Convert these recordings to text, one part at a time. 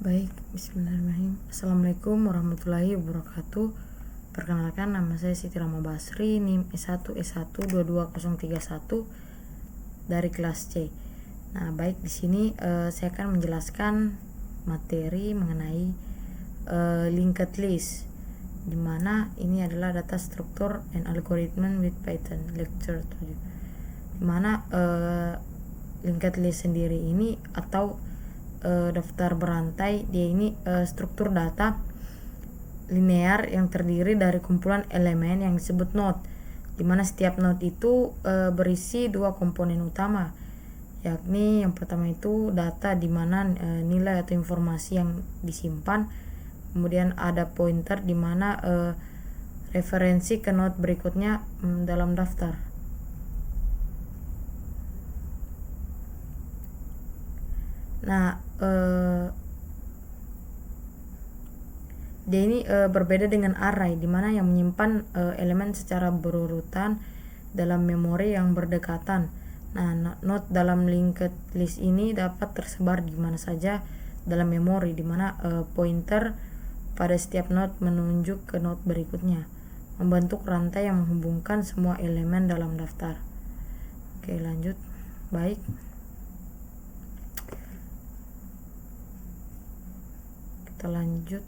Baik, bismillahirrahmanirrahim. Assalamualaikum warahmatullahi wabarakatuh. Perkenalkan, nama saya Siti Rama Basri, NIM S1S1 22031 dari kelas C. Nah, baik, di sini saya akan menjelaskan materi mengenai linked list, di mana ini adalah data structure and algorithm with Python lecture 7. Di mana linked list sendiri ini atau daftar berantai, dia ini struktur data linear yang terdiri dari kumpulan elemen yang disebut node, di mana setiap node itu berisi dua komponen utama, yakni yang pertama itu data di mana nilai atau informasi yang disimpan, kemudian ada pointer di mana referensi ke node berikutnya dalam daftar. Nah, dia ini berbeda dengan array, di mana yang menyimpan elemen secara berurutan dalam memori yang berdekatan. Nah, node dalam linked list ini dapat tersebar di mana saja dalam memori, di mana pointer pada setiap node menunjuk ke node berikutnya, membentuk rantai yang menghubungkan semua elemen dalam daftar. Oke, lanjut. Baik. Kita lanjut.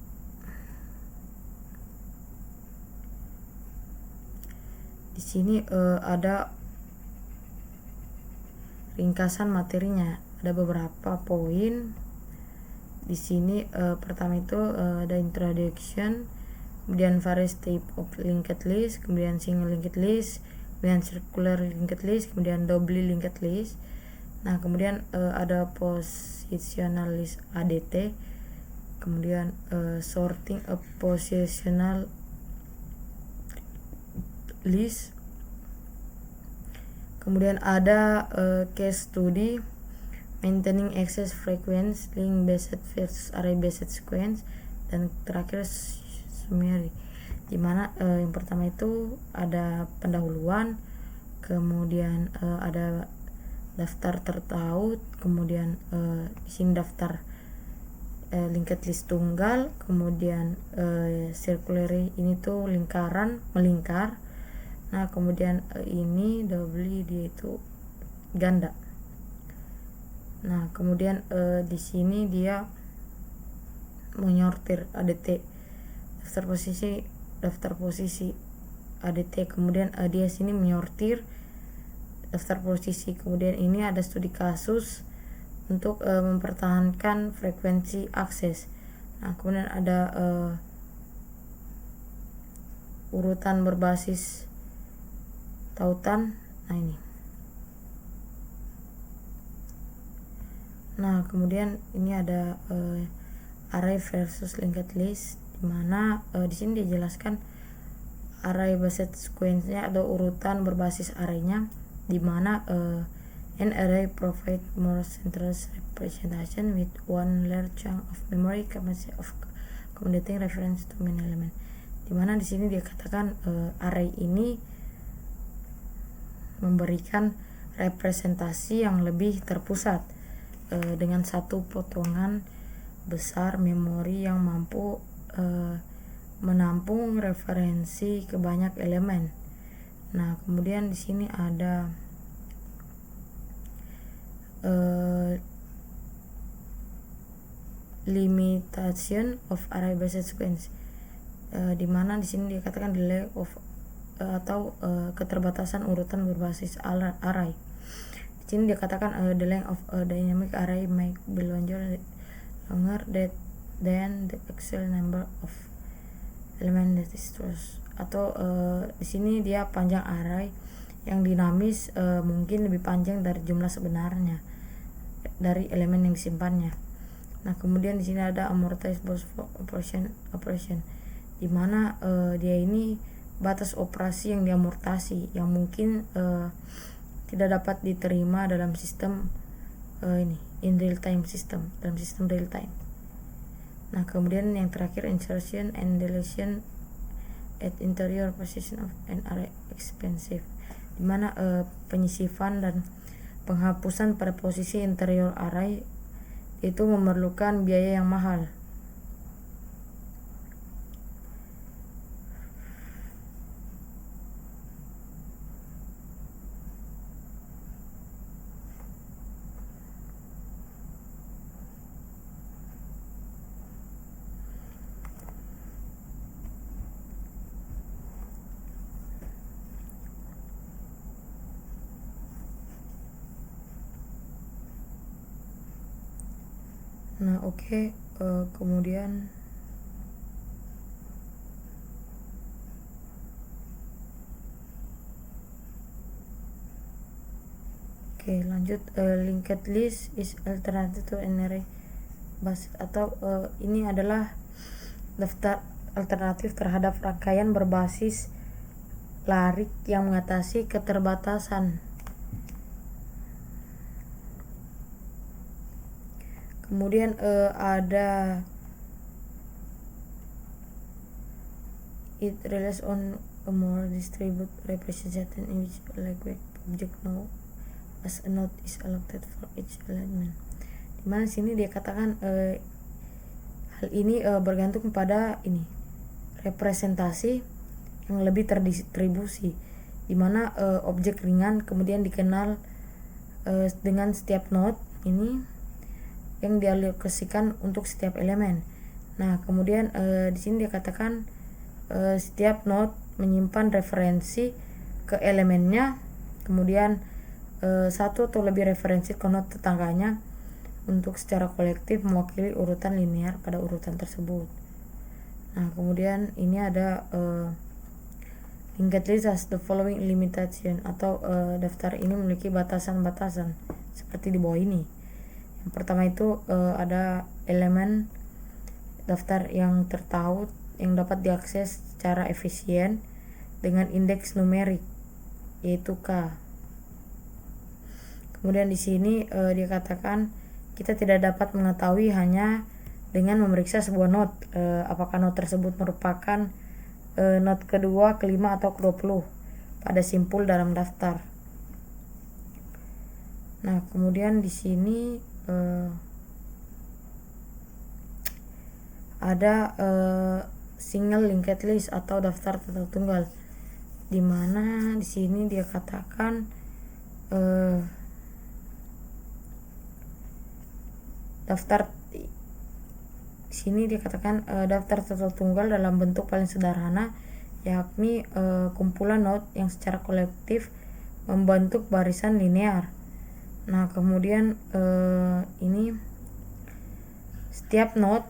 Di sini ada ringkasan materinya, ada beberapa poin. Di sini pertama itu ada introduction, kemudian various type of linked list, kemudian single linked list, kemudian circular linked list, kemudian doubly linked list. Nah, kemudian ada positional list ADT, kemudian sorting a positional list, kemudian ada case study, maintaining access frequency, link based versus array based sequence, dan terakhir summary, dimana yang pertama itu ada pendahuluan, kemudian ada daftar tertaut, kemudian di sini daftar linked list tunggal, kemudian circular ini tuh lingkaran, melingkar. Nah, kemudian ini doubly, dia itu ganda. Nah, kemudian di sini dia menyortir ADT, daftar posisi ADT, kemudian dia sini menyortir daftar posisi. Kemudian ini ada studi kasus untuk mempertahankan frekuensi akses. Nah, kemudian ada urutan berbasis tautan. Nah, ini. Nah, kemudian ini ada array versus linked list, di mana di sini dijelaskan array based sequence-nya atau urutan berbasis array-nya, di mana an array provide more central representation with one large chunk of memory capacity of accommodating reference to many element. Di mana di sini dia katakan array ini memberikan representasi yang lebih terpusat dengan satu potongan besar memori yang mampu menampung referensi ke banyak elemen. Nah, kemudian di sini ada limitation of array based sequence, di mana di sini dikatakan delay of atau keterbatasan urutan berbasis array. Di sini dikatakan the length of a dynamic array may be longer than the actual number of element that is stored. Atau di sini dia panjang array yang dinamis mungkin lebih panjang dari jumlah sebenarnya dari elemen yang disimpannya. Nah, kemudian di sini ada amortized burst operation, di mana dia ini batas operasi yang diamortasi, yang mungkin tidak dapat diterima dalam sistem in real time system, dalam sistem real time. Nah, kemudian yang terakhir insertion and deletion at interior position of an array expensive, di mana penyisifan dan penghapusan pada posisi interior array itu memerlukan biaya yang mahal. Nah, oke. Kemudian lanjut. Linked list is alternative to an array based, atau ini adalah daftar alternatif terhadap rangkaian berbasis larik yang mengatasi keterbatasan. Kemudian ada it relies on a more distributed representation in which lightweight object known as a node is allocated for each element. Dimana sini dia katakan hal ini bergantung pada ini representasi yang lebih terdistribusi, dimana objek ringan kemudian dikenal dengan setiap node ini yang dialokasikan untuk setiap elemen. Nah, kemudian di sini dia katakan setiap node menyimpan referensi ke elemennya, kemudian satu atau lebih referensi ke node tetangganya untuk secara kolektif mewakili urutan linear pada urutan tersebut. Nah, kemudian ini ada linked list has the following limitation, atau daftar ini memiliki batasan-batasan seperti di bawah ini. Yang pertama itu ada elemen daftar yang tertaut yang dapat diakses secara efisien dengan indeks numerik yaitu K. Kemudian di sini dia katakan kita tidak dapat mengetahui hanya dengan memeriksa sebuah node apakah node tersebut merupakan node kedua, kelima atau ke-20 pada simpul dalam daftar. Nah, kemudian di sini ada single linked list atau daftar tunggal, di mana di sini dia katakan daftar di sini dia katakan daftar tunggal dalam bentuk paling sederhana yakni kumpulan node yang secara kolektif membentuk barisan linear. Nah, kemudian ini setiap node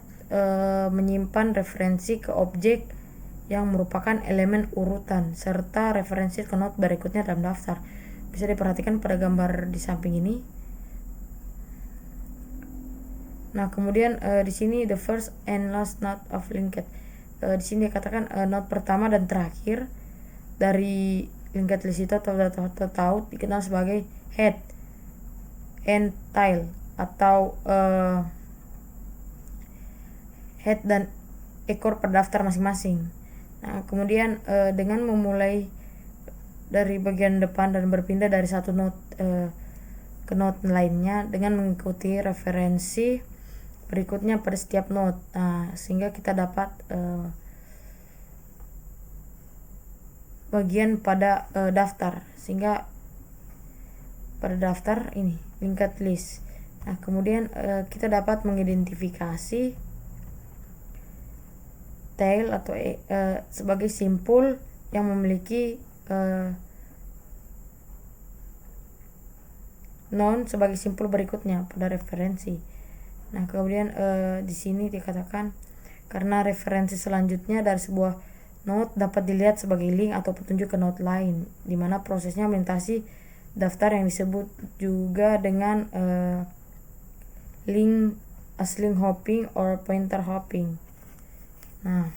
menyimpan referensi ke objek yang merupakan elemen urutan serta referensi ke node berikutnya dalam daftar. Bisa diperhatikan pada gambar di samping ini. Nah, kemudian di sini the first and last node of linked. Di sini dikatakan node pertama dan terakhir dari linked list itu atau taut dikenal sebagai head and tail atau head dan ekor per daftar masing-masing. Nah, kemudian dengan memulai dari bagian depan dan berpindah dari satu node ke node lainnya dengan mengikuti referensi berikutnya pada setiap node. Nah, sehingga kita dapat bagian pada daftar, sehingga pada daftar ini linked list. Nah, kemudian kita dapat mengidentifikasi tail atau sebagai simpul yang memiliki non sebagai simpul berikutnya pada referensi. Nah, kemudian di sini dikatakan karena referensi selanjutnya dari sebuah node dapat dilihat sebagai link atau petunjuk ke node lain, di mana prosesnya melintasi daftar yang disebut juga dengan link hopping or pointer hopping. Nah,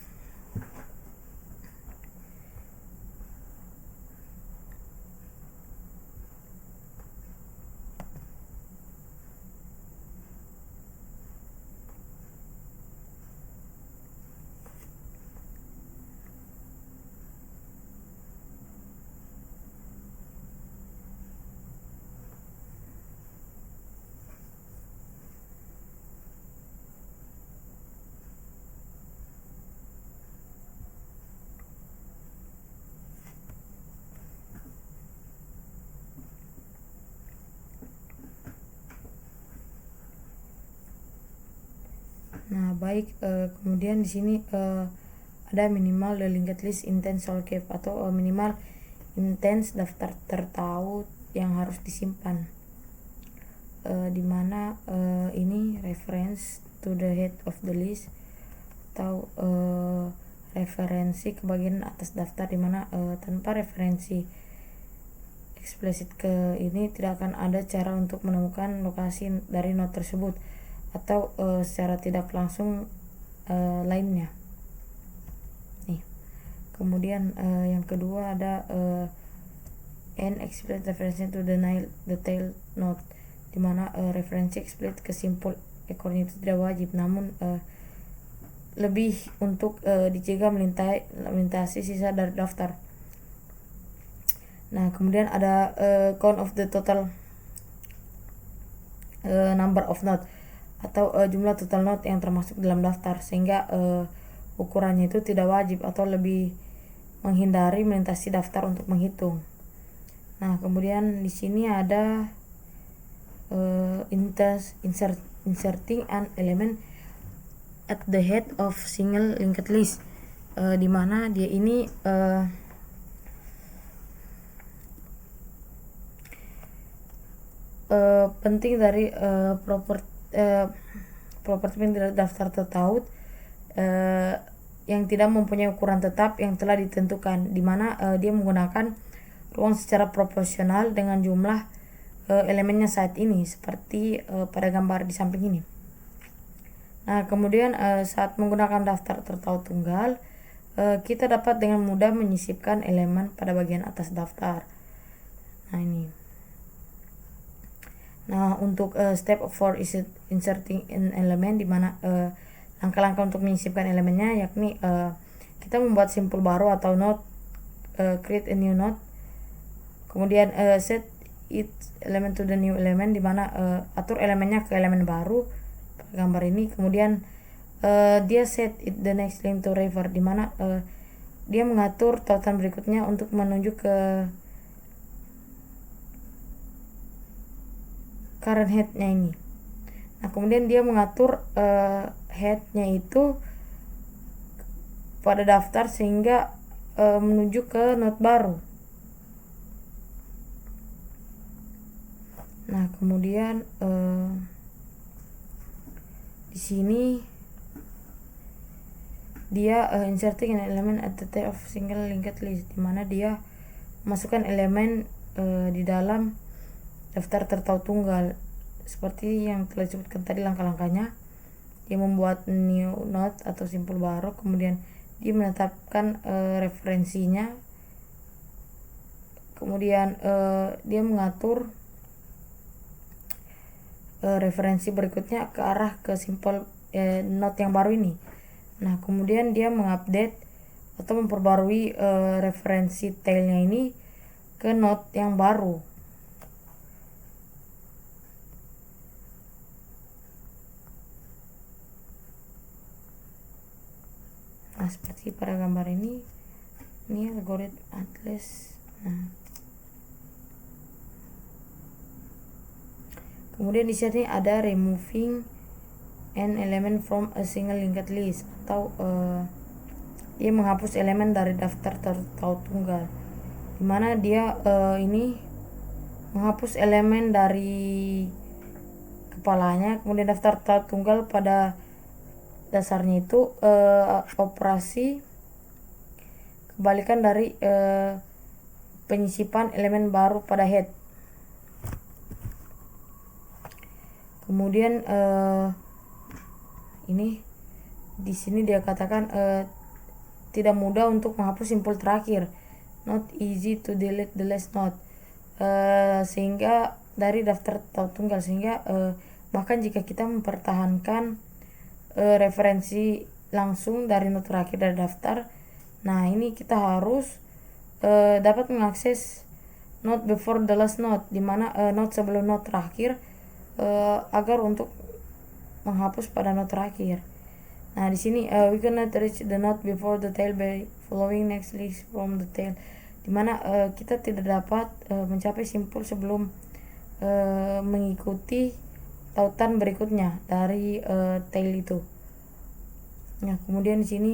Nah, baik, kemudian di sini ada minimal the linked list intents solve atau minimal intents daftar tertaut yang harus disimpan, dimana ini reference to the head of the list atau referensi ke bagian atas daftar, dimana tanpa referensi eksplisit ke ini tidak akan ada cara untuk menemukan lokasi dari node tersebut atau secara tidak langsung lainnya. Nih, kemudian yang kedua ada an explicit reference to the tail node, dimana referensi explicit ke simpul ekornya itu tidak wajib, namun lebih untuk dicegah melintasi sisa dari daftar. Nah, kemudian ada count of the total number of node atau jumlah total node yang termasuk dalam daftar, sehingga ukurannya itu tidak wajib atau lebih menghindari melintasi daftar untuk menghitung. Nah, kemudian di sini ada inserting an element at the head of single linked list, di mana dia ini penting dari properti dari daftar tertaut yang tidak mempunyai ukuran tetap yang telah ditentukan, di mana dia menggunakan ruang secara proporsional dengan jumlah elemennya saat ini, seperti pada gambar di samping ini. Nah, kemudian saat menggunakan daftar tertaut tunggal, kita dapat dengan mudah menyisipkan elemen pada bagian atas daftar. Nah, ini. Nah, untuk step for inserting an element, di mana langkah-langkah untuk menyisipkan elemennya, yakni kita membuat simpul baru atau node, create a new node, kemudian set each element to the new element, di mana atur elemennya ke elemen baru gambar ini, kemudian dia set it the next link to refer, di mana dia mengatur tautan berikutnya untuk menuju ke current head-nya ini. Nah, kemudian dia mengatur head-nya itu pada daftar sehingga menuju ke node baru. Nah, kemudian di sini dia inserting an element at the tail of single linked list, di mana dia masukkan elemen di dalam daftar tertaut tunggal seperti yang telah disebutkan tadi langkah-langkahnya. Dia membuat new node atau simpul baru, kemudian dia menetapkan referensinya, kemudian dia mengatur referensi berikutnya ke arah ke simpul node yang baru ini. Nah, kemudian dia mengupdate atau memperbarui referensi tailnya ini ke node yang baru. Nah, seperti pada gambar ini algoritma atlas. Nah, kemudian di sini ada removing an element from a single linked list, atau dia menghapus elemen dari daftar tertaut tunggal, dimana dia ini menghapus elemen dari kepalanya, kemudian daftar tertaut tunggal pada dasarnya itu operasi kebalikan dari penyisipan elemen baru pada head. Kemudian ini di sini dia katakan tidak mudah untuk menghapus simpul terakhir, not easy to delete the last node, sehingga dari daftar tertaut tunggal, sehingga bahkan jika kita mempertahankan referensi langsung dari node terakhir dari daftar, nah ini kita harus dapat mengakses node before the last node, dimana node sebelum node terakhir, agar untuk menghapus pada node terakhir. Nah, di sini we cannot reach the node before the tail by following next list from the tail, dimana kita tidak dapat mencapai simpul sebelum mengikuti tautan berikutnya dari tail itu. Nah, kemudian di sini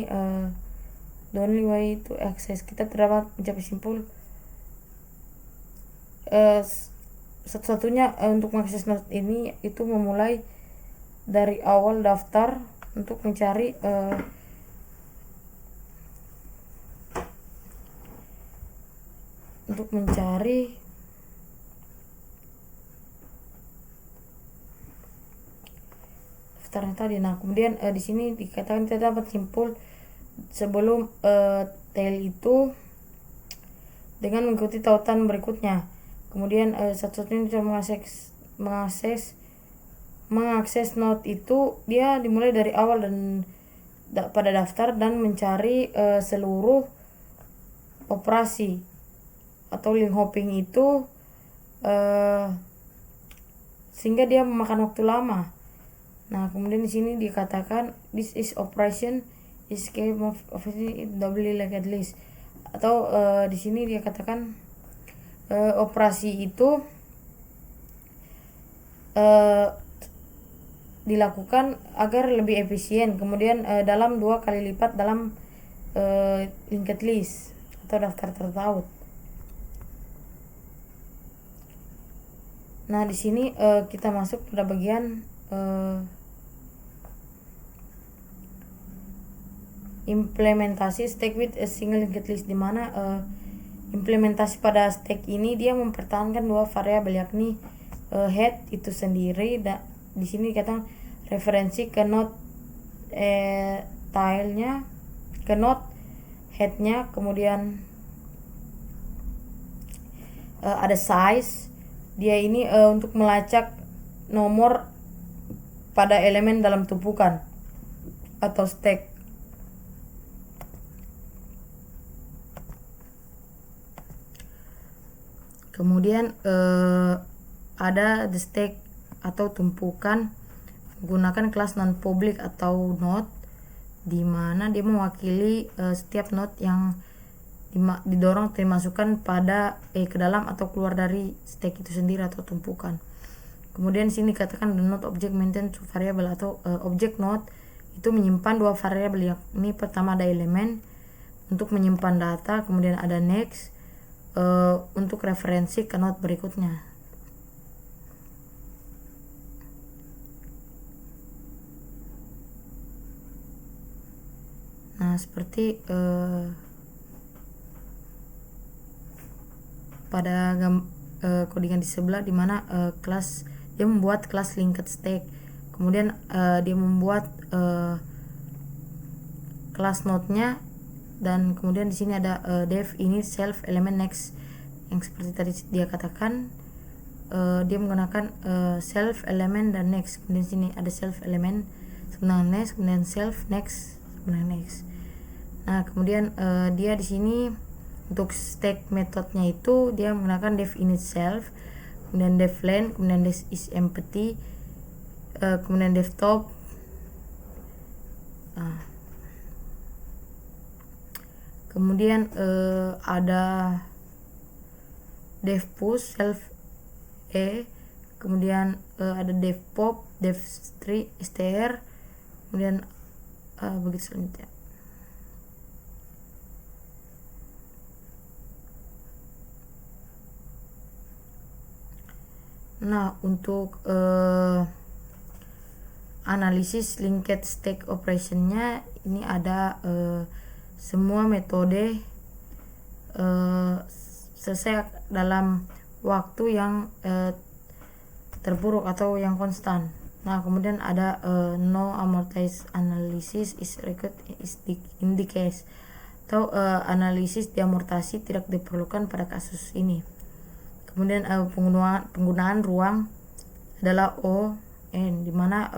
the only way to access, kita terdapat mencapai simpul satu-satunya untuk mengakses node ini itu memulai dari awal daftar untuk mencari daftarnya tadi. Nah, kemudian di sini dikatakan kita dapat simpul sebelum tail itu dengan mengikuti tautan berikutnya. Kemudian satu-satunya cara mengakses node itu dia dimulai dari awal dan pada daftar dan mencari seluruh operasi atau link hopping itu sehingga dia memakan waktu lama. Nah, kemudian di sini dikatakan this is operation is capable of doubly linked list, atau di sini dia katakan operasi itu dilakukan agar lebih efisien, kemudian dalam 2 kali lipat dalam linked list atau daftar tertaut. Nah, di sini kita masuk pada bagian implementasi stack with a single linked list, dimana implementasi pada stack ini dia mempertahankan 2 variabel, yakni head itu sendiri, dan di sini kita referensi ke node tilenya, ke node headnya, kemudian ada size, dia ini untuk melacak nomor pada elemen dalam tumpukan atau stack. Kemudian ada the stack atau tumpukan menggunakan kelas non public atau node, di mana dia mewakili setiap node yang didorong atau dimasukkan pada ke dalam atau keluar dari stack itu sendiri atau tumpukan. Kemudian sini dikatakan the node object maintain two variable, atau object node itu menyimpan 2 variabel, yakni pertama ada elemen untuk menyimpan data, kemudian ada next untuk referensi ke node berikutnya. Nah, seperti pada codingan di sebelah, dimana kelas dia membuat kelas linked stack, kemudian dia membuat kelas node-nya, dan kemudian di sini ada def init self element next, yang seperti tadi dia katakan dia menggunakan self element dan next. Kemudian di sini ada self element sebenarnya next, kemudian self next sebenarnya next. Nah, kemudian dia di sini untuk stack metodenya itu dia menggunakan def init self, kemudian def len, kemudian def is empty, kemudian def top. Kemudian ada def push self kemudian ada def pop, def str, kemudian begitu selanjutnya. Nah, untuk analisis linked stack operationnya ini ada semua metode selesai dalam waktu yang terburuk atau yang konstan. Nah, kemudian ada no amortized analysis is required in the case, atau analisis diamortasi tidak diperlukan pada kasus ini. Kemudian penggunaan ruang adalah O n, dimana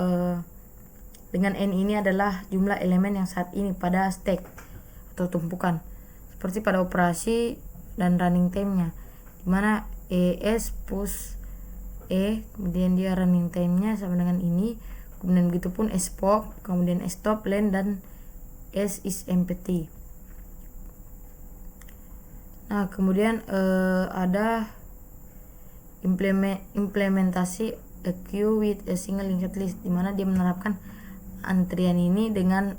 dengan n ini adalah jumlah elemen yang saat ini pada stack atau tumpukan, seperti pada operasi dan running time-nya, dimana es push kemudian dia running time-nya sama dengan ini, kemudian begitupun es pop, kemudian es stop len, dan es is empty. Nah, kemudian ada implementasi a queue with a single linked list, dimana dia menerapkan antrian ini dengan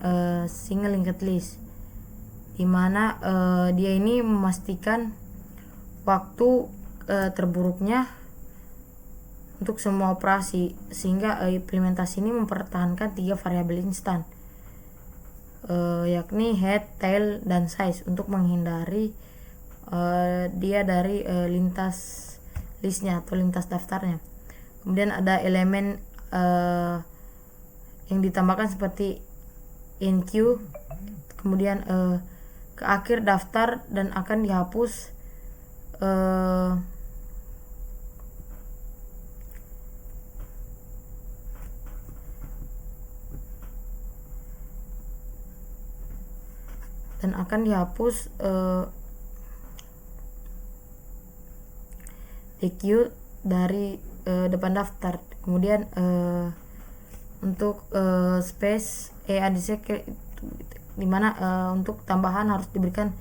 single linked list, dimana dia ini memastikan waktu terburuknya untuk semua operasi, sehingga implementasi ini mempertahankan 3 variabel instan, yakni head, tail, dan size, untuk menghindari dia dari lintas listnya atau lintas daftarnya. Kemudian ada elemen yang ditambahkan seperti enqueue, kemudian ke akhir daftar dan akan dihapus DQ dari depan daftar. Kemudian untuk space ADC dimana untuk tambahan harus diberikan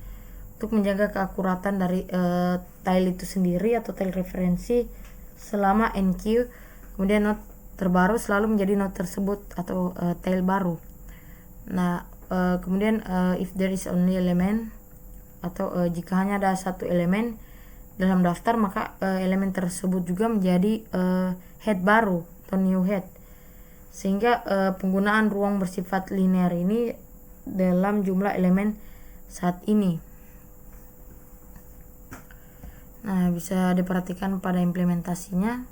untuk menjaga keakuratan dari tail itu sendiri atau tail referensi selama enqueue. Kemudian node terbaru selalu menjadi node tersebut atau tail baru. Nah, kemudian if there is only element, atau jika hanya ada satu elemen dalam daftar, maka elemen tersebut juga menjadi head baru atau new head, sehingga penggunaan ruang bersifat linear ini dalam jumlah elemen saat ini. Nah, bisa diperhatikan pada implementasinya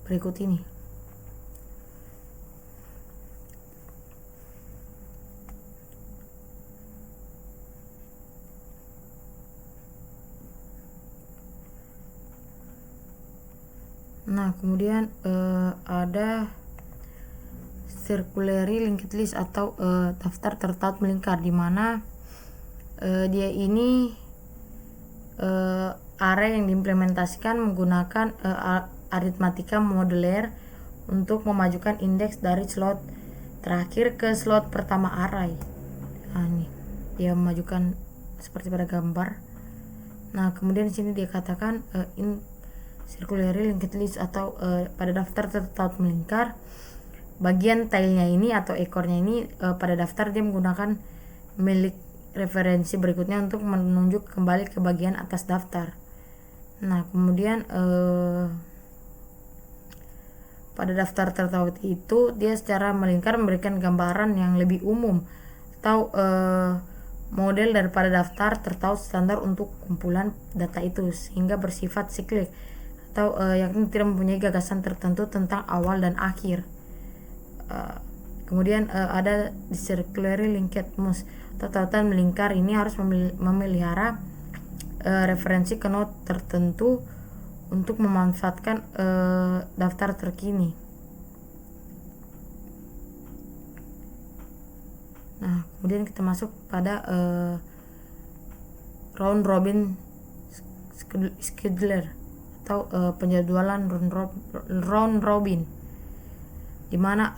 berikut ini. Nah, kemudian ada circularly linked list atau daftar tertaut melingkar, di mana dia ini array yang diimplementasikan menggunakan aritmatika modular untuk memajukan indeks dari slot terakhir ke slot pertama array. Nah, ini dia memajukan seperti pada gambar. Nah, kemudian di sini dia katakan in circularly linked list atau pada daftar tertaut melingkar, bagian tailnya ini atau ekornya ini pada daftar dia menggunakan milik referensi berikutnya untuk menunjuk kembali ke bagian atas daftar. Nah, kemudian pada daftar tertaut itu dia secara melingkar memberikan gambaran yang lebih umum atau model daripada daftar tertaut standar untuk kumpulan data itu, sehingga bersifat siklik atau yakni tidak mempunyai gagasan tertentu tentang awal dan akhir. Kemudian ada circularly linked mus atau tautan melingkar, ini harus memelihara referensi ke node tertentu untuk memanfaatkan daftar terkini. Nah, kemudian kita masuk pada round robin scheduler atau penjadwalan round robin, dimana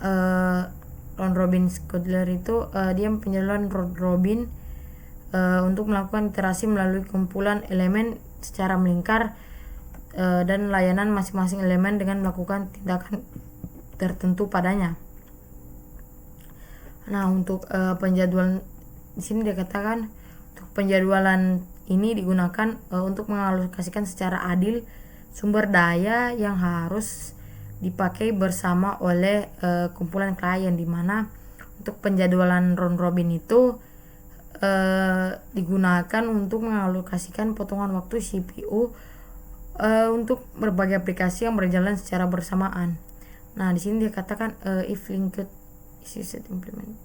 round robin scheduler itu dia penjadwalan round robin untuk melakukan iterasi melalui kumpulan elemen secara melingkar dan layanan masing-masing elemen dengan melakukan tindakan tertentu padanya. Nah, untuk penjadwalan di sini dikatakan untuk penjadwalan ini digunakan untuk mengalokasikan secara adil sumber daya yang harus dipakai bersama oleh kumpulan klien, di mana untuk penjadwalan round robin itu digunakan untuk mengalokasikan potongan waktu CPU untuk berbagai aplikasi yang berjalan secara bersamaan. Nah, di sini dikatakan if linked is implement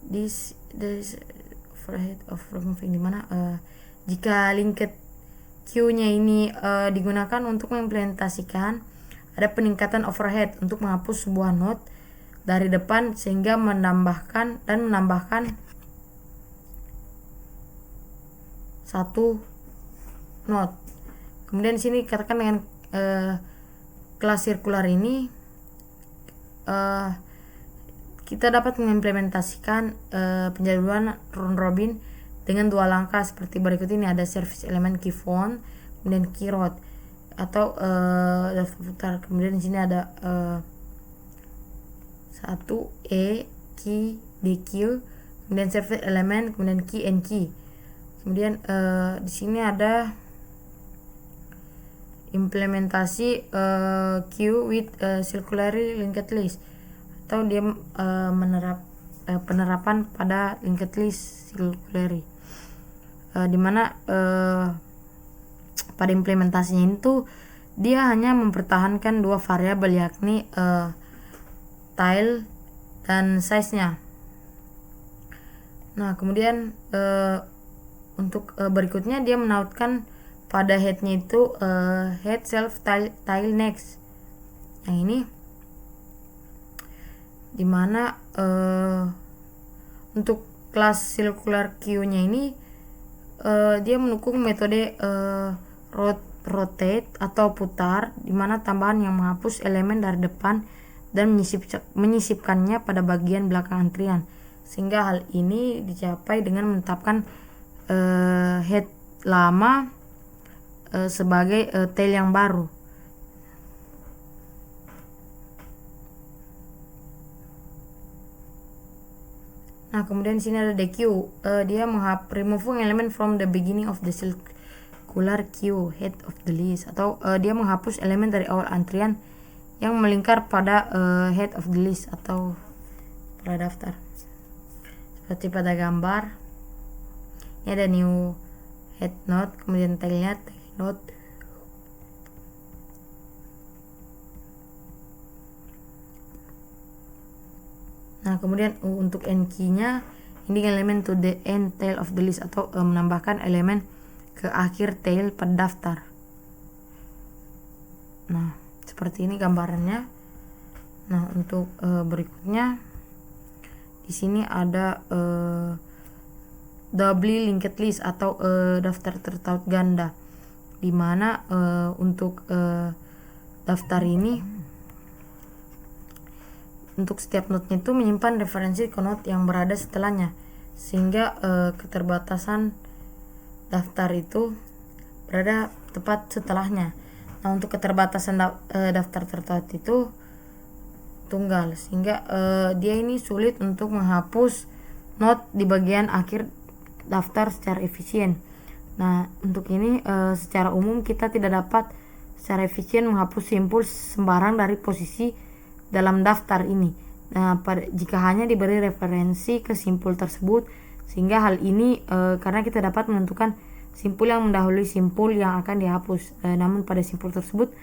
this overhead of removing, dimana jika linked queue-nya ini digunakan untuk mengimplementasikan ada peningkatan overhead untuk menghapus sebuah node dari depan, sehingga menambahkan satu node. Kemudian di sini katakan dengan kelas sirkular ini kita dapat mengimplementasikan penjadwalan round robin dengan 2 langkah seperti berikut ini. Ada service element key font, kemudian key route. atau daftar putar. Kemudian di sini ada 1 E key DQ, kemudian service element, kemudian key and key. Kemudian di sini ada implementasi queue with circularly linked list, atau dia penerapan pada linked list circularly, dimana pada implementasinya itu dia hanya mempertahankan dua variabel, yakni tile dan size-nya. Nah, kemudian untuk berikutnya dia menautkan pada head-nya itu head self tile next. Yang ini dimana untuk kelas circular queue-nya ini dia mendukung metode rotate atau putar, dimana tambahan yang menghapus elemen dari depan dan menyisipkannya pada bagian belakang antrian, sehingga hal ini dicapai dengan menetapkan head lama sebagai tail yang baru. Nah, kemudian di sini ada DQ, dia removing element from the beginning of the circular queue head of the list, atau dia menghapus elemen dari awal antrian yang melingkar pada head of the list atau pada daftar. Seperti pada gambar, ini ada new head node, kemudian tailnya tail node. Nah, kemudian untuk end key-nya ini elemen to the end tail of the list, atau menambahkan elemen ke akhir tail pada daftar. Nah, seperti ini gambarannya. Nah, untuk berikutnya di sini ada doubly linked list atau daftar tertaut ganda, dimana untuk daftar ini untuk setiap node-nya itu menyimpan referensi ke node yang berada setelahnya, sehingga keterbatasan daftar itu berada tepat setelahnya. Nah, untuk keterbatasan daftar tertaut itu tunggal, sehingga dia ini sulit untuk menghapus node di bagian akhir daftar secara efisien. Nah, untuk ini secara umum kita tidak dapat secara efisien menghapus simpul sembarang dari posisi dalam daftar ini. Nah, jika hanya diberi referensi ke simpul tersebut, sehingga hal ini karena kita dapat menentukan simpul yang mendahului simpul yang akan dihapus. Namun pada simpul tersebut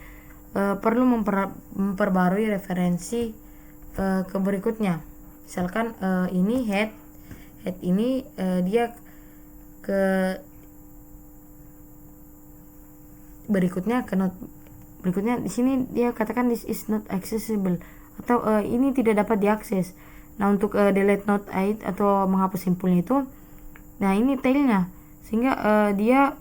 perlu memperbarui referensi ke berikutnya. Misalkan ini head ini dia ke berikutnya ke node berikutnya. Di sini dia katakan this is not accessible, atau ini tidak dapat diakses. Nah, untuk delete node 8 atau menghapus simpulnya itu, nah ini tailnya, sehingga dia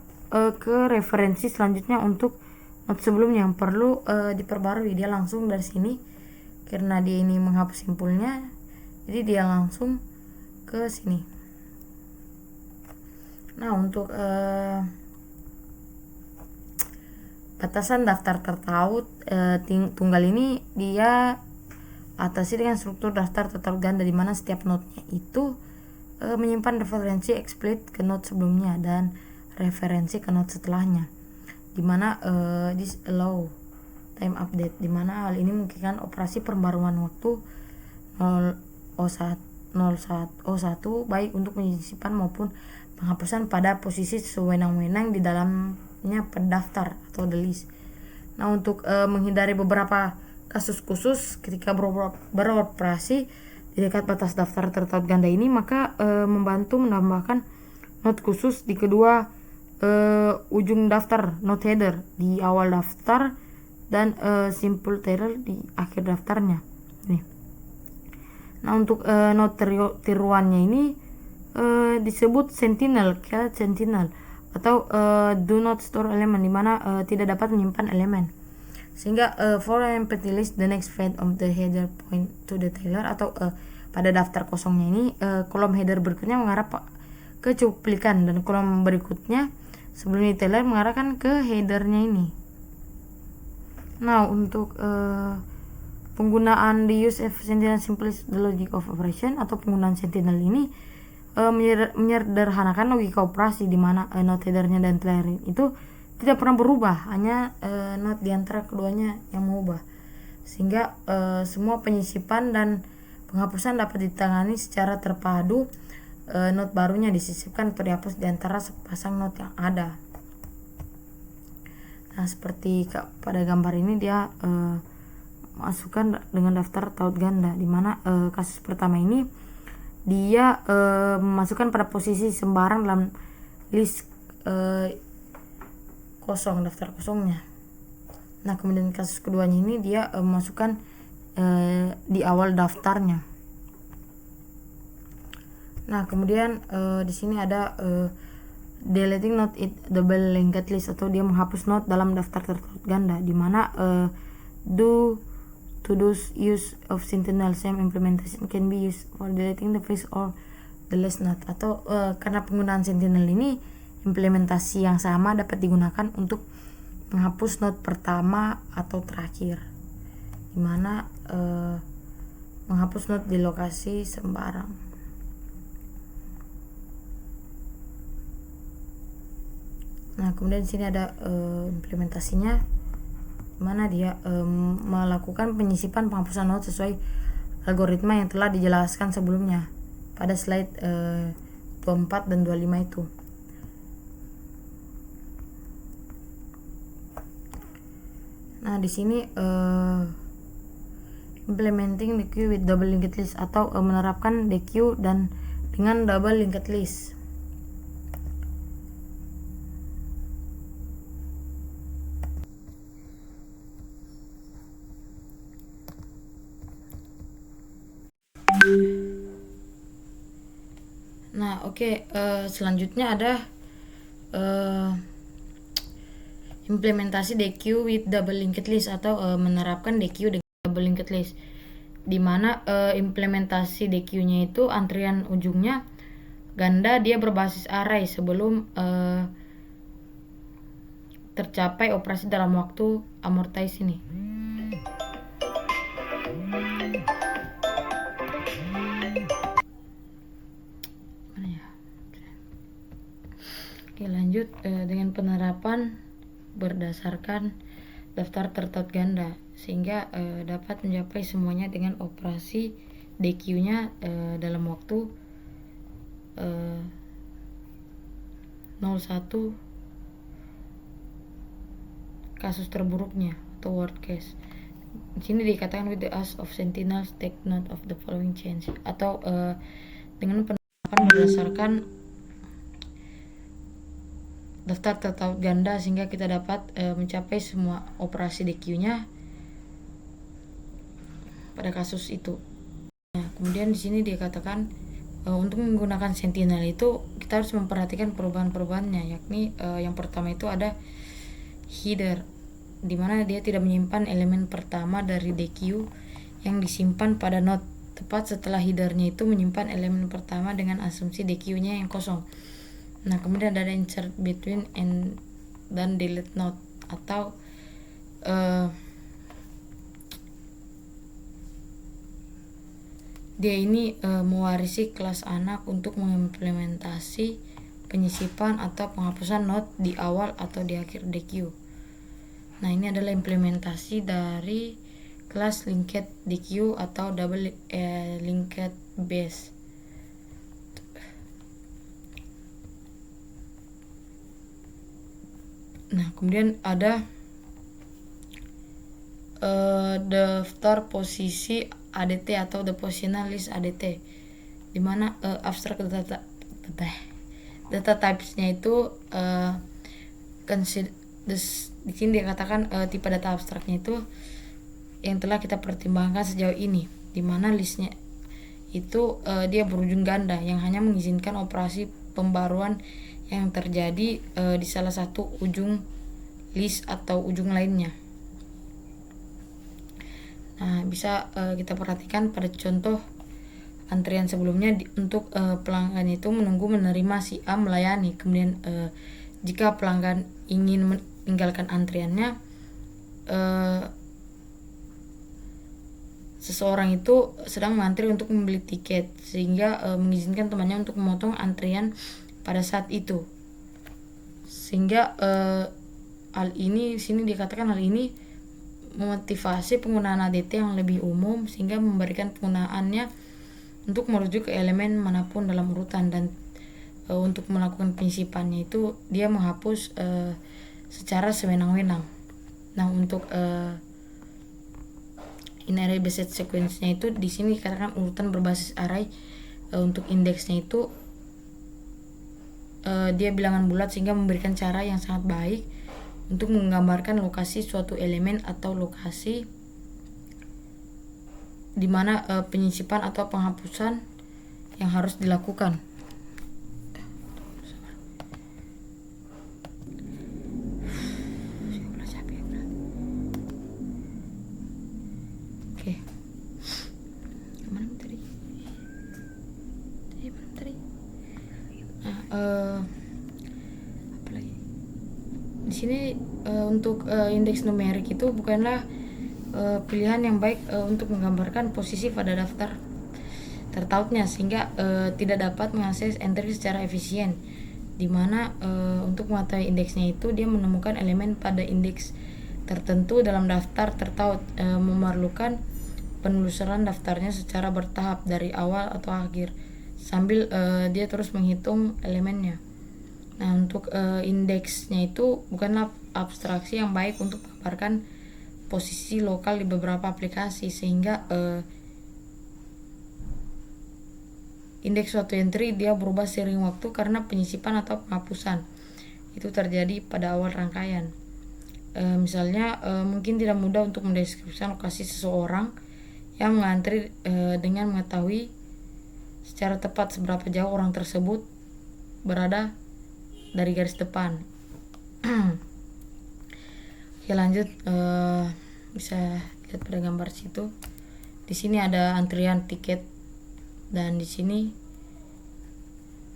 ke referensi selanjutnya untuk node sebelumnya yang perlu diperbarui. Dia langsung dari sini, karena dia ini menghapus simpulnya, jadi dia langsung ke sini. Nah, untuk batasan daftar tertaut tunggal ini dia atasi dengan struktur daftar tertaut ganda, di mana setiap node-nya itu menyimpan referensi explicit ke node sebelumnya dan referensi ke node setelahnya, di mana this allow time update, di mana hal ini memungkinkan operasi pembaruan waktu 001 baik untuk penyisipan maupun penghapusan pada posisi sewenang-wenang di dalamnya pendaftar atau the list. Nah, untuk menghindari beberapa kasus khusus ketika beroperasi di dekat batas daftar tertaut ganda ini, maka membantu menambahkan node khusus di kedua ujung daftar, node header di awal daftar dan simpul tail di akhir daftarnya. Nih. Nah, untuk node tiruannya ini disebut sentinel, atau do not store element, di mana tidak dapat menyimpan elemen, sehingga for an empty list the next fed of the header point to the tailor, atau pada daftar kosongnya ini kolom header berikutnya mengarah ke cuplikan, dan kolom berikutnya sebelum di tailor mengarahkan ke headernya ini. Nah, untuk penggunaan di use of Sentinel simplifies the logic of operation atau penggunaan Sentinel ini menyederhanakan logika operasi di mana node headernya dan trailernya itu tidak pernah berubah, hanya node di antara keduanya yang mengubah, sehingga semua penyisipan dan penghapusan dapat ditangani secara terpadu. Node barunya disisipkan atau dihapus di antara sepasang node yang ada. Nah, seperti pada gambar ini dia masukkan dengan daftar taut ganda, dimana kasus pertama ini dia memasukkan pada posisi sembarang dalam list kosong, daftar kosongnya. Nah, kemudian kasus keduanya ini dia memasukkan di awal daftarnya. Nah, kemudian di sini ada deleting node it double linked list atau dia menghapus node dalam daftar tertutup ganda, di mana do to those use of Sentinel same implementation can be used for deleting the first or the last node, atau karena penggunaan Sentinel ini implementasi yang sama dapat digunakan untuk menghapus node pertama atau terakhir, dimana menghapus node di lokasi sembarang. Nah, kemudian di sini ada implementasinya, mana dia melakukan penyisipan penghapusan node sesuai algoritma yang telah dijelaskan sebelumnya pada slide 24 dan 25 itu. Nah, di sini implementing the queue with double linked list atau menerapkan the queue dan dengan double linked list. Nah, selanjutnya ada implementasi DQ with double linked list atau menerapkan DQ dengan double linked list, di mana implementasi DQ-nya itu antrian ujungnya ganda, dia berbasis array sebelum tercapai operasi dalam waktu amortize ini. Oke, lanjut dengan penerapan berdasarkan daftar tertaut ganda, sehingga dapat mencapai semuanya dengan operasi DQ-nya dalam waktu 01 kasus terburuknya atau worst case. Di sini dikatakan with the use of Sentinels take note of the following change, atau dengan penerapan berdasarkan daftar tertaut ganda, sehingga kita dapat mencapai semua operasi DQ-nya pada kasus itu. Nah, kemudian di sini dikatakan untuk menggunakan Sentinel itu kita harus memperhatikan perubahan-perubahannya, yakni yang pertama itu ada header, dimana dia tidak menyimpan elemen pertama dari DQ yang disimpan pada node tepat setelah headernya itu menyimpan elemen pertama dengan asumsi DQ-nya yang kosong. Nah, kemudian ada insert between and dan delete node, atau dia ini mewarisi kelas anak untuk mengimplementasi penyisipan atau penghapusan node di awal atau di akhir DQ. Nah, ini adalah implementasi dari kelas linked DQ atau double linked base. Nah, kemudian ada daftar posisi ADT atau the positional list ADT, dimana abstract data types-nya itu di sini dikatakan tipe data abstraknya itu yang telah kita pertimbangkan sejauh ini, dimana listnya itu dia berujung ganda yang hanya mengizinkan operasi pembaruan yang terjadi di salah satu ujung list atau ujung lainnya. Nah, bisa kita perhatikan pada contoh antrian sebelumnya untuk pelanggan itu menunggu menerima si A melayani. Kemudian jika pelanggan ingin meninggalkan antriannya, seseorang itu sedang mengantri untuk membeli tiket, sehingga mengizinkan temannya untuk memotong antrian pada saat itu. Sehingga hal ini sini dikatakan hal ini memotivasi penggunaan ADT yang lebih umum, sehingga memberikan penggunaannya untuk merujuk ke elemen manapun dalam urutan. Dan untuk melakukan penyisipannya itu dia menghapus secara sewenang-wenang. Nah, untuk in array based sequence-nya itu di sini dikatakan urutan berbasis array. Untuk indeksnya itu dia bilangan bulat, sehingga memberikan cara yang sangat baik untuk menggambarkan lokasi suatu elemen atau lokasi di mana penyisipan atau penghapusan yang harus dilakukan. Oke. Kemana tadi? Nah, apa lagi? Di sini untuk indeks numerik itu bukanlah pilihan yang baik untuk menggambarkan posisi pada daftar tertautnya, sehingga tidak dapat mengakses entry secara efisien. Dimana untuk mengetahui indeksnya itu dia menemukan elemen pada indeks tertentu dalam daftar tertaut, memerlukan penelusuran daftarnya secara bertahap dari awal atau akhir, sambil dia terus menghitung elemennya. Nah, untuk indeksnya itu bukanlah abstraksi yang baik untuk menggambarkan posisi lokal di beberapa aplikasi, sehingga indeks suatu entry dia berubah seiring waktu karena penyisipan atau penghapusan itu terjadi pada awal rangkaian. Misalnya mungkin tidak mudah untuk mendeskripsikan lokasi seseorang yang mengantri dengan mengetahui secara tepat seberapa jauh orang tersebut berada dari garis depan. Oke, lanjut, bisa lihat pada gambar situ. Di sini ada antrian tiket dan di sini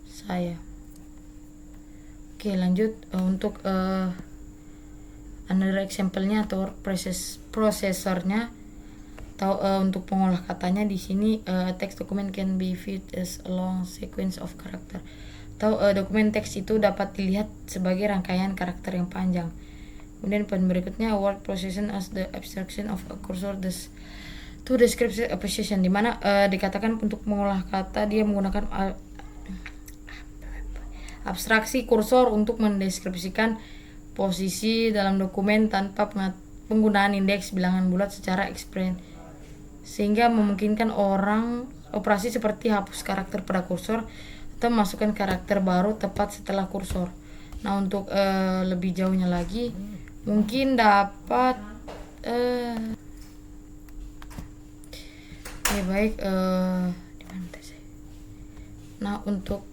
saya. Oke, lanjut untuk another example-nya atau prosesornya atau untuk pengolah katanya. Di sini text document can be viewed as a long sequence of character, atau dokumen teks itu dapat dilihat sebagai rangkaian karakter yang panjang. Kemudian poin berikutnya, word processing as the abstraction of a cursor to describe a position, dimana dikatakan untuk mengolah kata dia menggunakan abstraksi kursor untuk mendeskripsikan posisi dalam dokumen tanpa penggunaan indeks bilangan bulat secara ekspresi, sehingga memungkinkan orang operasi seperti hapus karakter pada kursor atau memasukkan karakter baru tepat setelah kursor. Nah, untuk lebih jauhnya lagi mungkin dapat nah, untuk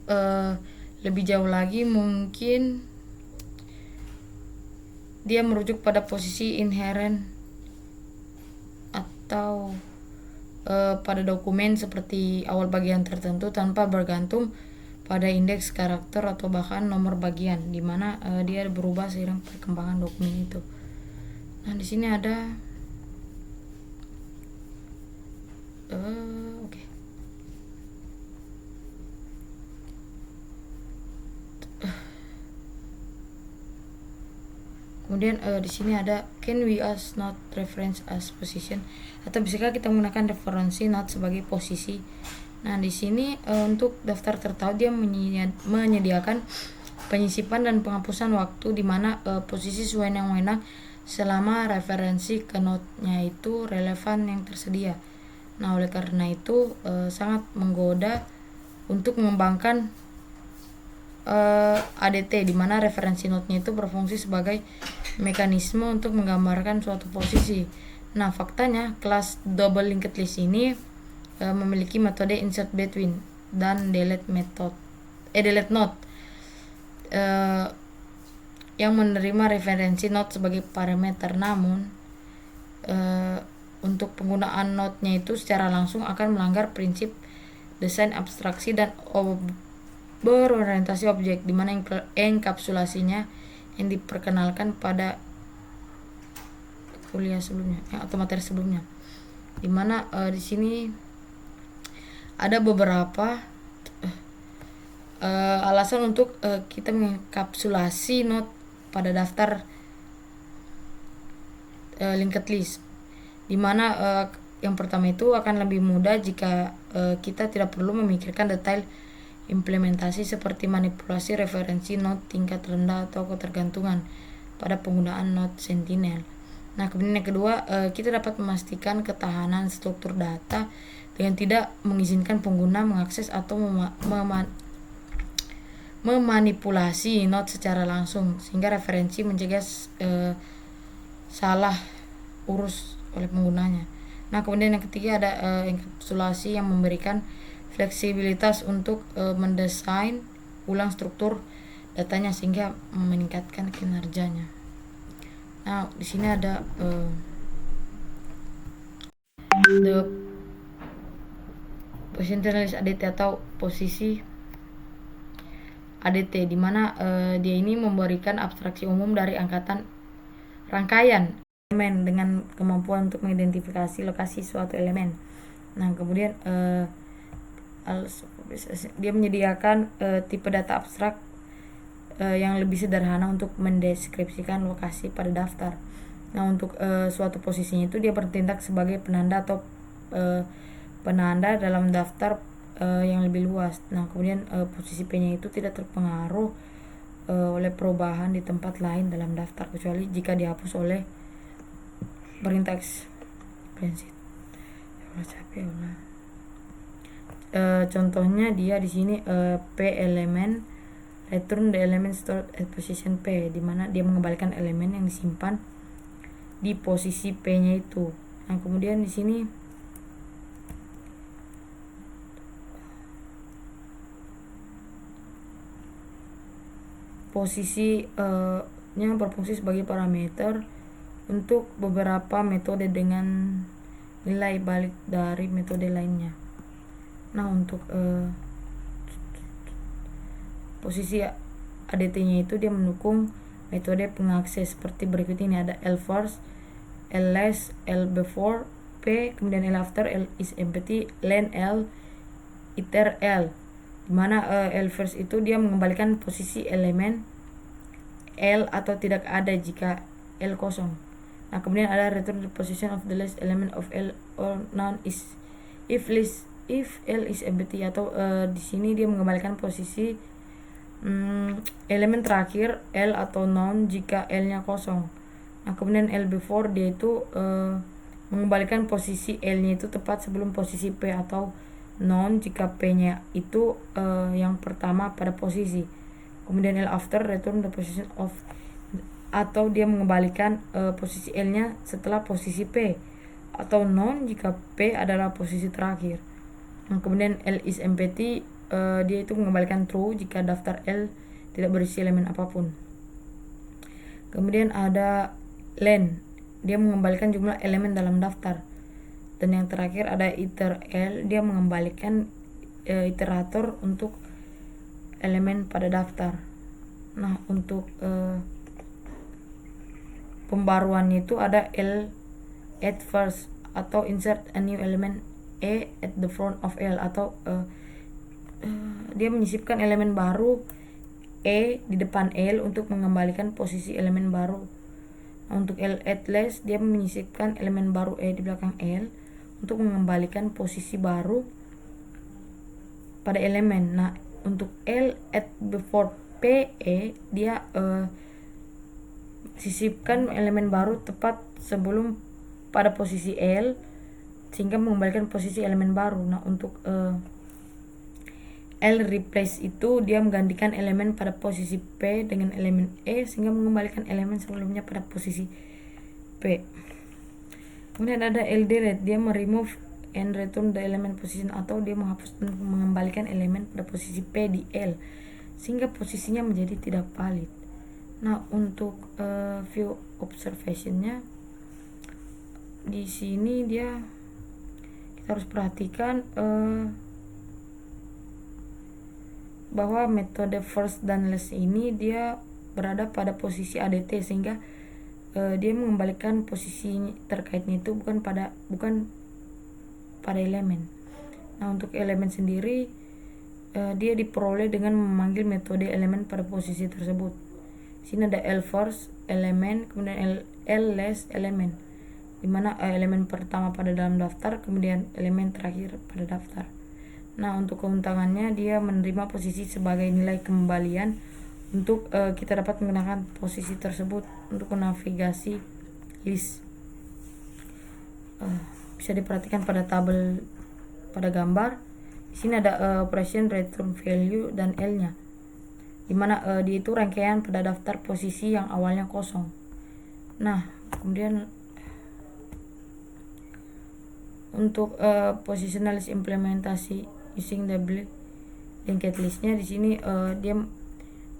lebih jauh lagi mungkin dia merujuk pada posisi inherent atau pada dokumen seperti awal bagian tertentu tanpa bergantung pada indeks karakter atau bahkan nomor bagian, di mana dia berubah seiring perkembangan dokumen itu. Nah, di sini ada oke. Kemudian di sini ada can we use not reference as position, atau bisakah kita menggunakan referensi not sebagai posisi. Nah, di sini untuk daftar tertaut dia menyediakan penyisipan dan penghapusan waktu, di mana posisi sewenang-wenang selama referensi ke node-nya itu relevan yang tersedia. Nah, oleh karena itu sangat menggoda untuk mengembangkan ADT, di mana referensi node-nya itu berfungsi sebagai mekanisme untuk menggambarkan suatu posisi. Nah, faktanya kelas double linked list ini memiliki metode insert between dan delete node yang menerima referensi node sebagai parameter. Namun untuk penggunaan node-nya itu secara langsung akan melanggar prinsip desain abstraksi dan berorientasi objek, di mana enkapsulasinya yang diperkenalkan pada kuliah sebelumnya atau materi sebelumnya, dimana di sini ada beberapa alasan untuk kita mengkapsulasi note pada daftar linked list, dimana yang pertama itu akan lebih mudah jika kita tidak perlu memikirkan detail implementasi seperti manipulasi referensi node tingkat rendah atau ketergantungan pada penggunaan node Sentinel. Nah, kemudian yang kedua, kita dapat memastikan ketahanan struktur data dengan tidak mengizinkan pengguna mengakses atau memanipulasi node secara langsung, sehingga referensi mencegah salah urus oleh penggunanya. Nah, kemudian yang ketiga ada enkapsulasi yang memberikan fleksibilitas untuk mendesain ulang struktur datanya sehingga meningkatkan kinerjanya. Nah, di sini ada the position list ADT atau posisi ADT, di mana dia ini memberikan abstraksi umum dari rangkaian elemen dengan kemampuan untuk mengidentifikasi lokasi suatu elemen. Nah, kemudian dia menyediakan tipe data abstrak yang lebih sederhana untuk mendeskripsikan lokasi pada daftar. Nah, untuk suatu posisinya itu dia bertindak sebagai penanda atau penanda dalam daftar yang lebih luas. Nah, kemudian posisi P-nya itu tidak terpengaruh oleh perubahan di tempat lain dalam daftar kecuali jika dihapus oleh perintah explicit. Contohnya dia di sini P elemen return the element stored at position P, di mana dia mengembalikan elemen yang disimpan di posisi P-nya itu. Nah, kemudian di sini posisi nya berfungsi sebagai parameter untuk beberapa metode dengan nilai balik dari metode lainnya. Nah, untuk posisi ADT-nya itu dia mendukung metode pengakses seperti berikut ini. Ada L first, L less, L before P, kemudian L after, L is empty, len L, iter L, dimana L first itu dia mengembalikan posisi elemen L atau tidak ada jika L kosong. Nah, kemudian ada return the position of the last element of L or none is if L is empty, atau di sini dia mengembalikan posisi elemen terakhir L atau none jika L-nya kosong. Nah, kemudian L before dia itu mengembalikan posisi L-nya itu tepat sebelum posisi P atau none jika P-nya itu yang pertama pada posisi. Kemudian L after return the position of, atau dia mengembalikan posisi L-nya setelah posisi P, atau none jika P adalah posisi terakhir. Nah, kemudian L is empty, dia itu mengembalikan true jika daftar L tidak berisi elemen apapun. Kemudian ada len, dia mengembalikan jumlah elemen dalam daftar. Dan yang terakhir ada iter L, dia mengembalikan iterator untuk elemen pada daftar. Nah, untuk pembaruannya itu ada L at first, atau insert a new element E at the front of L, atau dia menyisipkan elemen baru E di depan L untuk mengembalikan posisi elemen baru. Nah, untuk L at less, dia menyisipkan elemen baru E di belakang L untuk mengembalikan posisi baru pada elemen. Nah, untuk L at before PE, dia sisipkan elemen baru tepat sebelum pada posisi L sehingga mengembalikan posisi elemen baru. Nah, untuk L replace itu dia menggantikan elemen pada posisi P dengan elemen E sehingga mengembalikan elemen sebelumnya pada posisi P. Kemudian ada L delete, dia remove and return the element position, atau dia menghapus dan mengembalikan elemen pada posisi P di L sehingga posisinya menjadi tidak valid. Nah, untuk view observationnya di sini dia kita harus perhatikan bahwa metode first dan last ini dia berada pada posisi ADT sehingga dia mengembalikan posisi terkaitnya itu bukan pada elemen. Nah, untuk elemen sendiri dia diperoleh dengan memanggil metode elemen pada posisi tersebut. Sini ada L first elemen, kemudian L last elemen, dimana elemen pertama pada dalam daftar, kemudian elemen terakhir pada daftar. Nah, untuk keuntungannya dia menerima posisi sebagai nilai kembalian untuk kita dapat menggunakan posisi tersebut untuk menavigasi list. Bisa diperhatikan pada tabel pada gambar. Di sini ada operation return value dan L-nya, dimana dia itu rangkaian pada daftar posisi yang awalnya kosong. Nah, kemudian untuk positional list implementasi using double linked listnya, di sini dia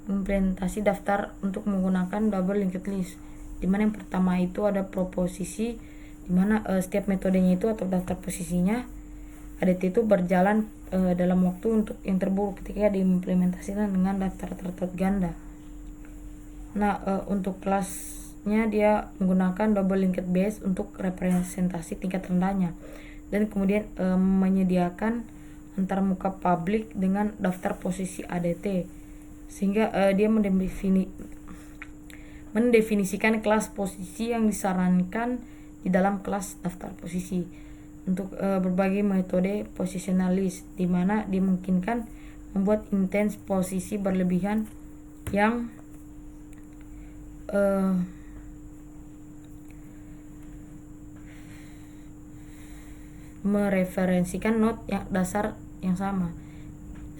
implementasi daftar untuk menggunakan double linked list, dimana yang pertama itu ada proposisi, dimana setiap metodenya itu atau daftar posisinya ADT itu berjalan dalam waktu untuk yang terburuk ketika diimplementasikan dengan daftar tertutup ganda. Nah, untuk kelasnya dia menggunakan double linked base untuk representasi tingkat rendahnya, dan kemudian menyediakan antarmuka publik dengan daftar posisi ADT, sehingga dia mendefinisikan kelas posisi yang disarankan di dalam kelas daftar posisi untuk berbagai metode positional list, di mana dimungkinkan membuat intens posisi berlebihan yang mereferensikan node yang dasar yang sama,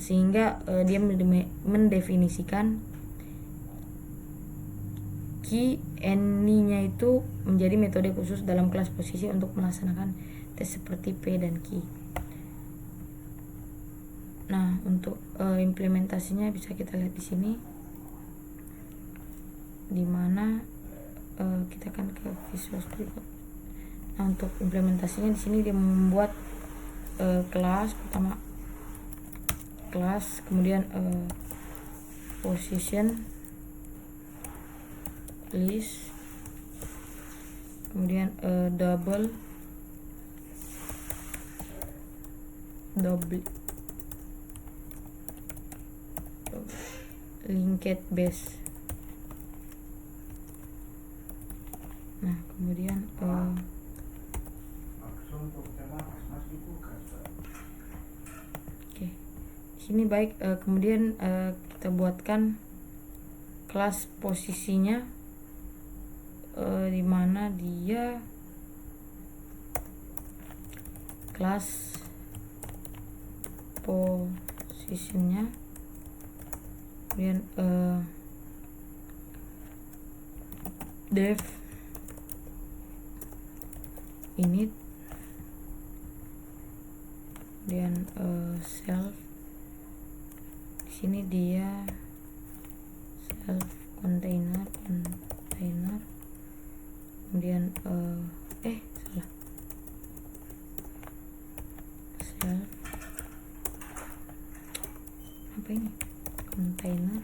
sehingga dia mendefinisikan key any-nya itu menjadi metode khusus dalam kelas posisi untuk melaksanakan tes seperti P dan Q. Nah, untuk implementasinya bisa kita lihat di sini, dimana kita akan ke Visual Studio. Nah, untuk implementasinya di sini dia membuat kelas pertama, kelas, kemudian position list, kemudian double linked base. Nah, kemudian di sini baik, kemudian kita buatkan kelas posisinya, di mana dia kelas posisinya, kemudian def init, kemudian self, di sini dia self container, kemudian salah, self apa ini, container,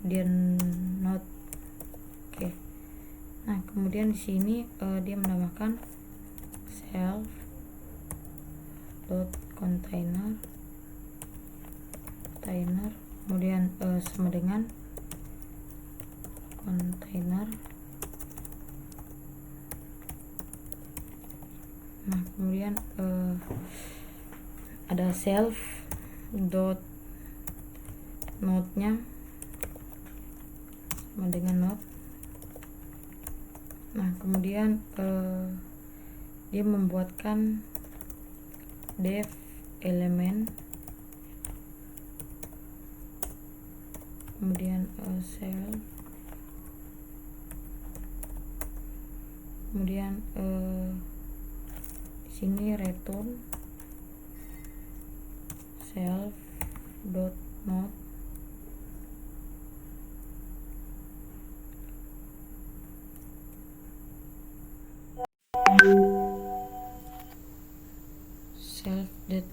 kemudian node. Oke. Nah, kemudian di sini dia menambahkan self dot container, kemudian sama dengan container. Nah, kemudian ada self dot node-nya sama dengan node. Nah, kemudian dia membuatkan def elemen, kemudian self, kemudian di sini return self dot node, self dot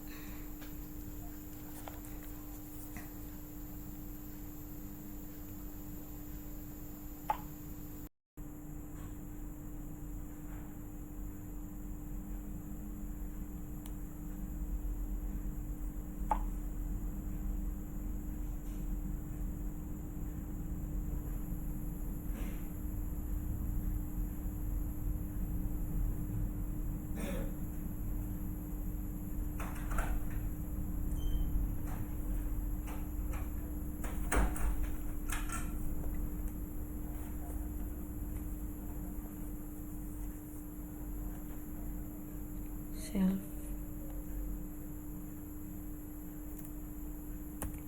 self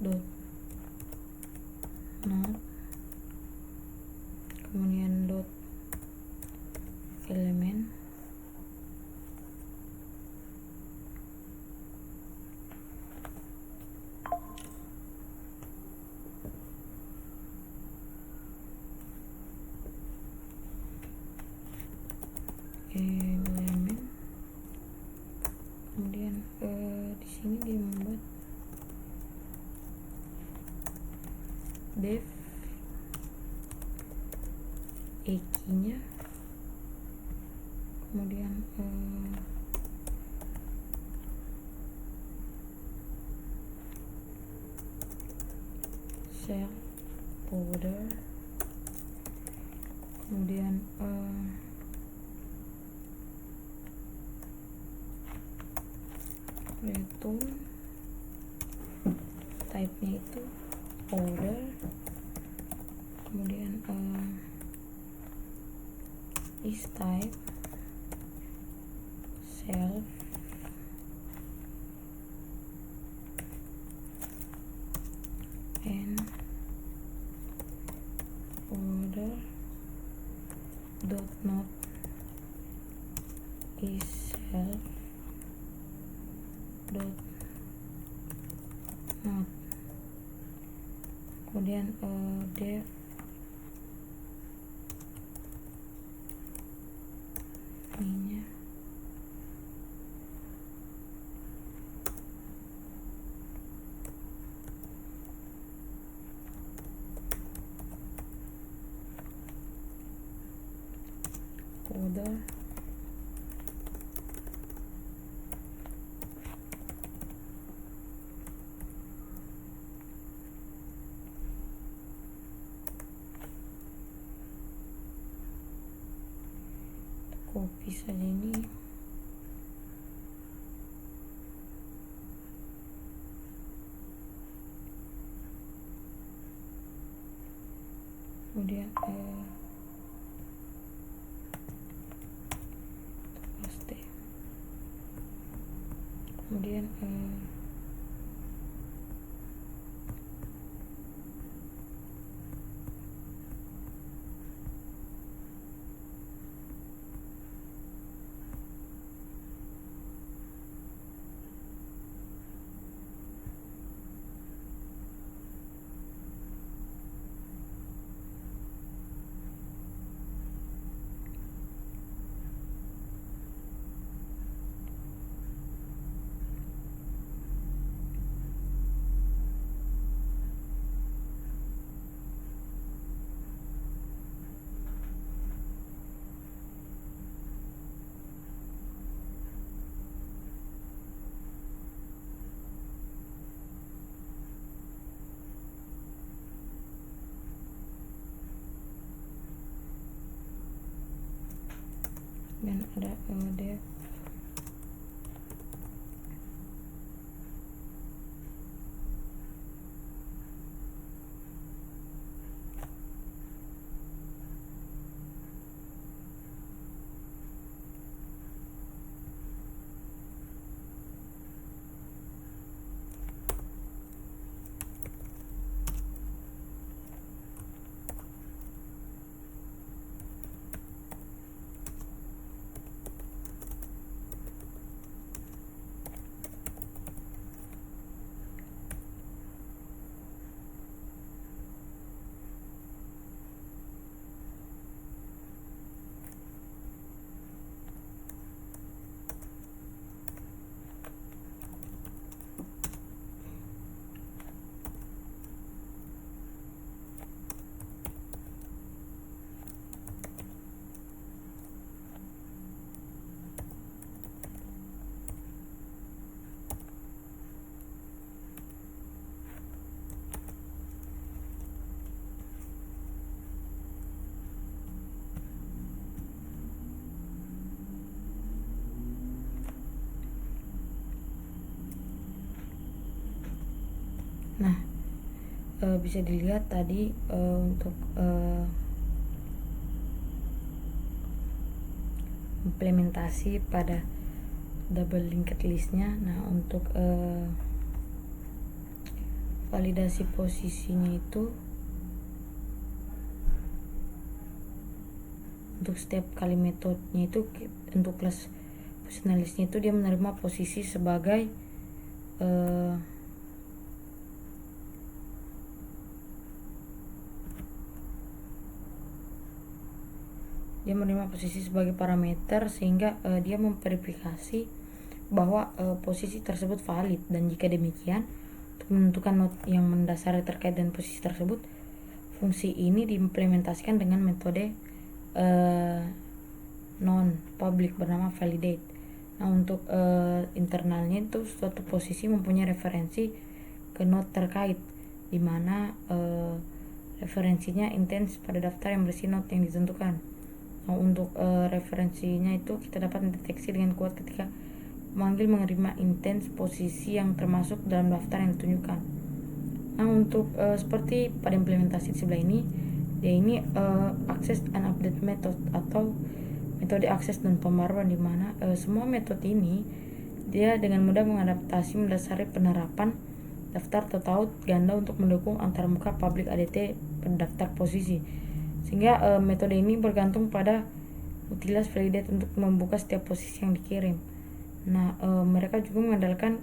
dot not, kemudian dot element, kemudian di sini dia membuat def key-nya, kemudian cell border, kemudian return type-nya itu border, kemudian is type self and border dot not is self dot not, kemudian def ininya border copy saja ini, kemudian paste, kemudian dan ada def Nah, bisa dilihat tadi untuk implementasi pada double linked listnya. Nah untuk validasi posisinya itu untuk setiap kali metodenya itu, untuk kelas positionalistnya itu dia menerima posisi sebagai parameter, sehingga dia memverifikasi bahwa posisi tersebut valid, dan jika demikian untuk menentukan node yang mendasari terkait dengan posisi tersebut, fungsi ini diimplementasikan dengan metode non public bernama validate. Nah untuk internalnya itu suatu posisi mempunyai referensi ke node terkait, di mana referensinya intens pada daftar yang berisi node yang ditentukan. Nah untuk referensinya itu kita dapat mendeteksi dengan kuat ketika memanggil menerima intens posisi yang termasuk dalam daftar yang ditunjukkan. Nah untuk seperti pada implementasi di sebelah ini, dia ini access and update method atau metode akses dan pembaruan, di mana semua metode ini dia dengan mudah mengadaptasi mendasari penerapan daftar total ganda untuk mendukung antarmuka public ADT pada daftar posisi, sehingga metode ini bergantung pada utilitas validate untuk membuka setiap posisi yang dikirim. Nah mereka juga mengandalkan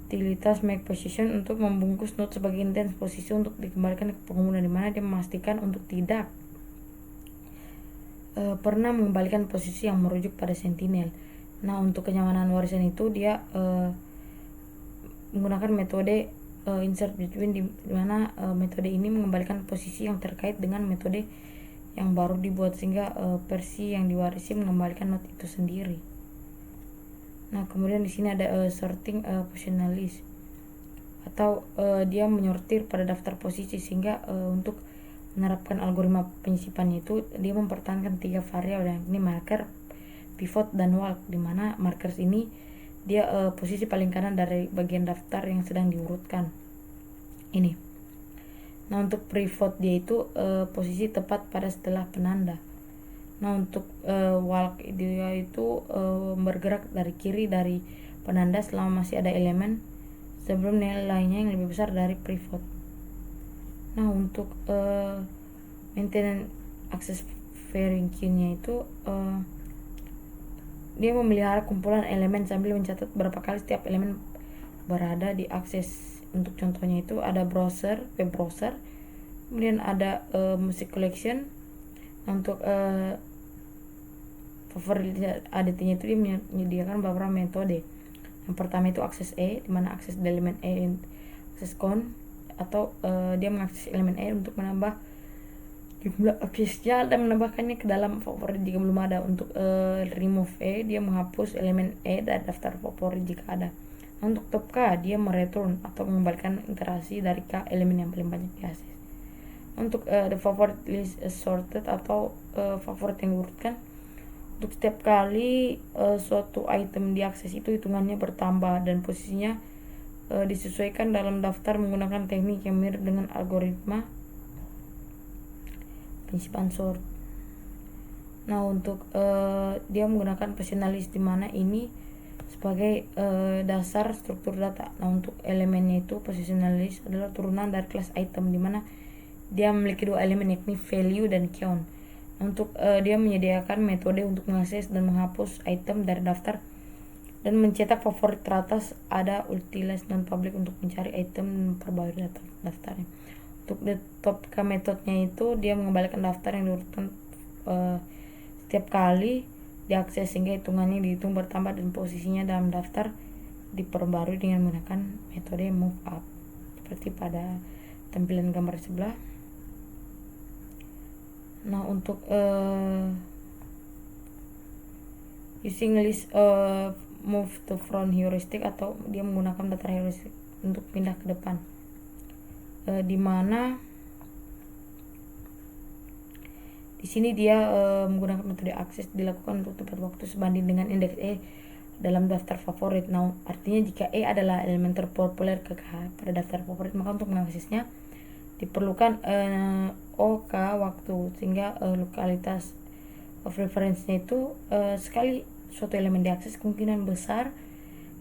utilitas make position untuk membungkus node sebagai intens posisi untuk dikembalikan ke pengguna, di mana dia memastikan untuk tidak pernah mengembalikan posisi yang merujuk pada sentinel. Nah untuk kenyamanan warisan itu dia menggunakan metode insert between, di mana metode ini mengembalikan posisi yang terkait dengan metode yang baru dibuat, sehingga versi yang diwarisi mengembalikan node itu sendiri. Nah kemudian di sini ada sorting positionalist, atau dia menyortir pada daftar posisi, sehingga untuk menerapkan algoritma penyisipannya itu dia mempertahankan 3 variabel, yakni marker, pivot, dan walk, di mana markers ini dia posisi paling kanan dari bagian daftar yang sedang diurutkan ini. Nah untuk pivot dia itu posisi tepat pada setelah penanda. Nah untuk walk dia itu bergerak dari kiri dari penanda selama masih ada elemen sebelum nilainya yang lebih besar dari pivot. Nah untuk maintenance access varying queue-nya itu dia memelihara kumpulan elemen sambil mencatat berapa kali setiap elemen berada di akses. Untuk contohnya itu ada browser, web browser, kemudian ada music collection. Nah untuk favorit ADT-nya itu dia menyediakan beberapa metode. Yang pertama itu akses E, di mana akses elemen E, akses count, atau dia mengakses elemen E untuk menambah jumlah aksesnya dan menambahkannya ke dalam favorit jika belum ada. Untuk remove E, dia menghapus elemen E dari daftar favorit jika ada. Nah, untuk top K, dia mereturn atau mengembalikan interaksi dari K elemen yang paling banyak diakses. Untuk the favorite list sorted atau favorit yang diurutkan, untuk setiap kali suatu item diakses itu hitungannya bertambah dan posisinya disesuaikan dalam daftar menggunakan teknik yang mirip dengan algoritma penyisipan sort. Nah untuk dia menggunakan positionalist, di mana ini sebagai dasar struktur data. Nah untuk elemennya itu positionalist adalah turunan dari kelas item, di mana dia memiliki 2 elemen, yakni value dan count. Untuk dia menyediakan metode untuk mengakses dan menghapus item dari daftar dan mencetak favorit teratas. Ada utilitas non public untuk mencari item dan memperbarui daftarnya. Untuk the top K metodenya itu dia mengembalikan daftar yang diurutkan setiap kali diakses, sehingga hitungannya dihitung bertambah dan posisinya dalam daftar diperbarui dengan menggunakan metode move up, seperti pada tampilan gambar sebelah. Nah untuk using list move to front heuristic, atau dia menggunakan data heuristic untuk pindah ke depan, di mana di sini dia menggunakan metode akses dilakukan untuk tepat waktu sebanding dengan indeks E dalam daftar favorit. Nah artinya jika E adalah elemen terpopuler pada daftar favorit, maka untuk mengaksesnya diperlukan OK waktu, sehingga lokalitas of reference-nya itu sekali suatu elemen diakses, kemungkinan besar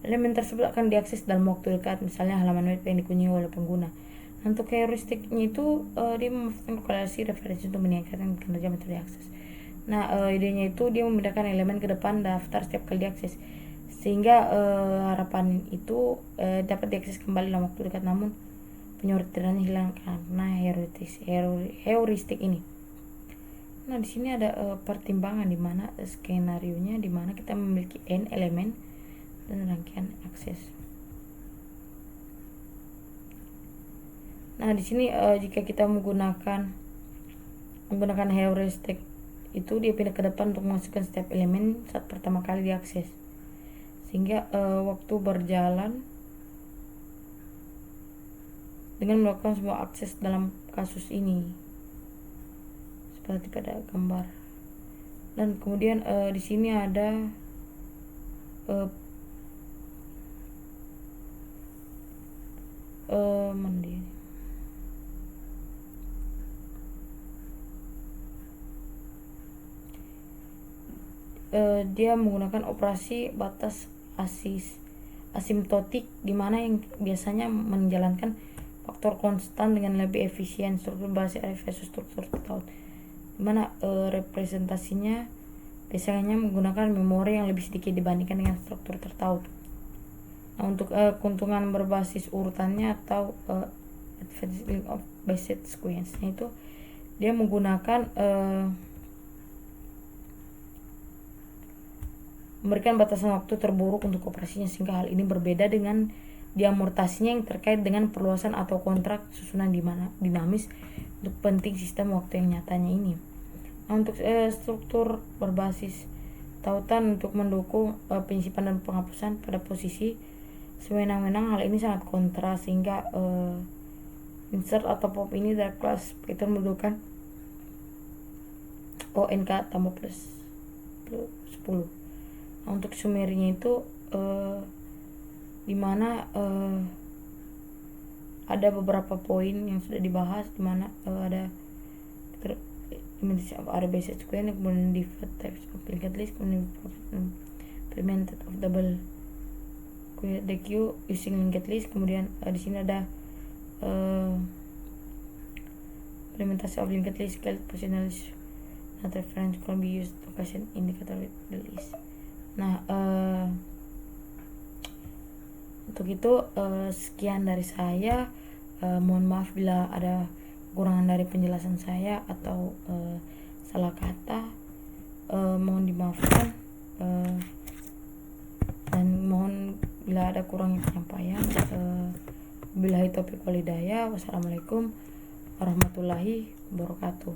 elemen tersebut akan diakses dalam waktu dekat, misalnya halaman web yang dikunjungi oleh pengguna. Untuk heuristiknya itu dia memanfaatkan korelasi referensi untuk meningkatkan kinerja metode akses. Nah, idenya itu dia memindahkan elemen ke depan daftar setiap kali diakses, sehingga harapan itu dapat diakses kembali dalam waktu dekat, namun penyortirannya hilang karena heuristik ini. Nah, di sini ada pertimbangan di mana skenarionya di mana kita memiliki n elemen dan rangkaian akses. Nah, di sini jika kita menggunakan heuristik itu, dia pindah ke depan untuk memasukkan setiap elemen saat pertama kali diakses, sehingga waktu berjalan dengan melakukan semua akses dalam kasus ini seperti pada gambar. Dan kemudian di sini ada dia menggunakan operasi batas asimptotik, di mana yang biasanya menjalankan faktor konstan dengan lebih efisien, struktur berbasis array versus struktur tertaut, di mana representasinya biasanya menggunakan memori yang lebih sedikit dibandingkan dengan struktur tertaut. Nah, untuk keuntungan berbasis urutannya atau advantage of based sequence-nya itu dia menggunakan memberikan batasan waktu terburuk untuk operasinya, sehingga hal ini berbeda dengan diamortasinya yang terkait dengan perluasan atau kontrak susunan dinamis untuk penting sistem waktu yang nyatanya ini. Nah, untuk struktur berbasis tautan untuk mendukung penyimpan dan penghapusan pada posisi sewenang-wenang, hal ini sangat kontra, sehingga insert atau pop ini dari kelas Python membutuhkan ONK tambah plus 10. Nah, untuk summary-nya itu dimana ada beberapa poin yang sudah dibahas, dimana ada basic sequence, kemudian different types of linked list, kemudian implemented of double the queue using linked list, kemudian di sini ada implementasi of linked list, scaled positional list, not reference can be used to occasion indicator with the list. Nah, untuk itu sekian dari saya. Mohon maaf bila ada kekurangan dari penjelasan saya atau salah kata, mohon dimaafkan, dan mohon bila ada kurangnya penyampaian. Billahi taufiq wal hidayah. Wassalamualaikum warahmatullahi wabarakatuh.